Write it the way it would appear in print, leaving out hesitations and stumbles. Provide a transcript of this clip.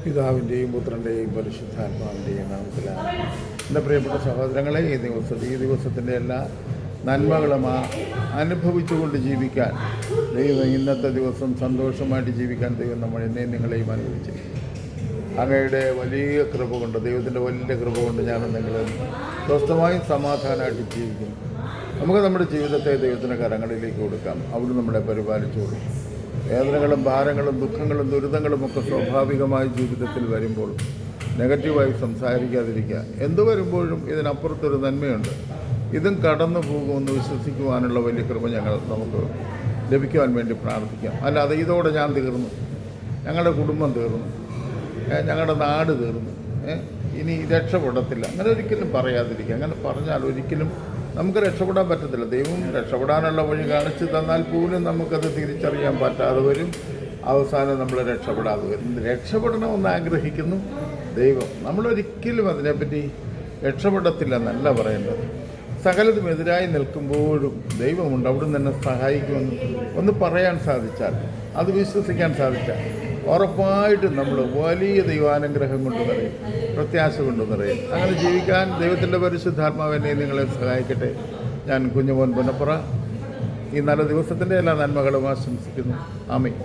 പിതാവിൻ്റെയും പുത്രൻ്റെയും പരിശുദ്ധാത്മാവിൻ്റെയും നാമത്തിലാണ്. എൻ്റെ പ്രിയപ്പെട്ട സഹോദരങ്ങളെ, ഈ ദിവസത്തിൻ്റെ എല്ലാ നന്മകളും അനുഭവിച്ചുകൊണ്ട് ജീവിക്കാൻ ദൈവം ഇന്നത്തെ ദിവസം സന്തോഷമായിട്ട് ജീവിക്കാൻ ദൈവം എന്നെയും നിങ്ങളെയും അനുഭവിച്ചിരിക്കും. അങ്ങയുടെ വലിയ കൃപ കൊണ്ട്, ദൈവത്തിൻ്റെ വലിയ കൃപ കൊണ്ട് ഞാൻ നിങ്ങൾ സ്വസ്ഥമായും സമാധാനമായിട്ട് ജീവിക്കുന്നു. നമുക്ക് നമ്മുടെ ജീവിതത്തെ ദൈവത്തിൻ്റെ കരങ്ങളിലേക്ക് കൊടുക്കാം. അവിടെ നമ്മളെ പരിപാലിച്ചു കൊടുക്കും. വേദനകളും ഭാരങ്ങളും ദുഃഖങ്ങളും ദുരിതങ്ങളും ഒക്കെ സ്വാഭാവികമായി ജീവിതത്തിൽ വരുമ്പോൾ നെഗറ്റീവായി സംസാരിക്കാതിരിക്കുക. എന്തു വരുമ്പോഴും ഇതിനപ്പുറത്തൊരു നന്മയുണ്ട്, ഇതും കടന്നു പോകുമെന്ന് വിശ്വസിക്കുവാനുള്ള വലിയ കൃപ നമുക്ക് ലഭിക്കുവാൻ വേണ്ടി പ്രാർത്ഥിക്കാം. അല്ലാതെ ഇതോടെ ഞാൻ തീർന്നു, ഞങ്ങളുടെ കുടുംബം തീർന്നു, ഞങ്ങളുടെ നാട് തീർന്നു, ഇനി രക്ഷപ്പെടത്തില്ല, അങ്ങനെ ഒരിക്കലും പറയാതിരിക്കുക. അങ്ങനെ പറഞ്ഞാൽ ഒരിക്കലും നമുക്ക് രക്ഷപ്പെടാൻ പറ്റത്തില്ല. ദൈവം രക്ഷപ്പെടാനുള്ള വഴി കാണിച്ചു തന്നാൽ പോലും നമുക്കത് തിരിച്ചറിയാൻ പറ്റാതെ വരും. അവസാനം നമ്മൾ രക്ഷപ്പെടാതെ വരും. രക്ഷപ്പെടണമെന്ന് ആഗ്രഹിക്കുന്നു ദൈവം. നമ്മളൊരിക്കലും അതിനെപ്പറ്റി രക്ഷപ്പെടത്തില്ല എന്നല്ല പറയേണ്ടത്. സകലതും എതിരായി നിൽക്കുമ്പോഴും ദൈവമുണ്ട്, അവിടുന്ന് തന്നെ സഹായിക്കുമെന്ന് ഒന്ന് പറയാൻ സാധിച്ചാൽ, അത് വിശ്വസിക്കാൻ സാധിച്ചാൽ ഉറപ്പായിട്ടും നമ്മൾ വലിയ ദൈവാനുഗ്രഹം കൊണ്ട് നിറയും, പ്രത്യാശ കൊണ്ട് നിറയും. അങ്ങനെ ജീവിക്കാൻ ദൈവത്തിൻ്റെ പരിശുദ്ധാത്മാവിനെ നിങ്ങളെ സഹായിക്കട്ടെ. ഞാൻ കുഞ്ഞുമോൻ പുന്നപ്പുറ ഈ നല്ല ദിവസത്തിൻ്റെ എല്ലാ നന്മകളും ആശംസിക്കുന്നു. ആമേൻ.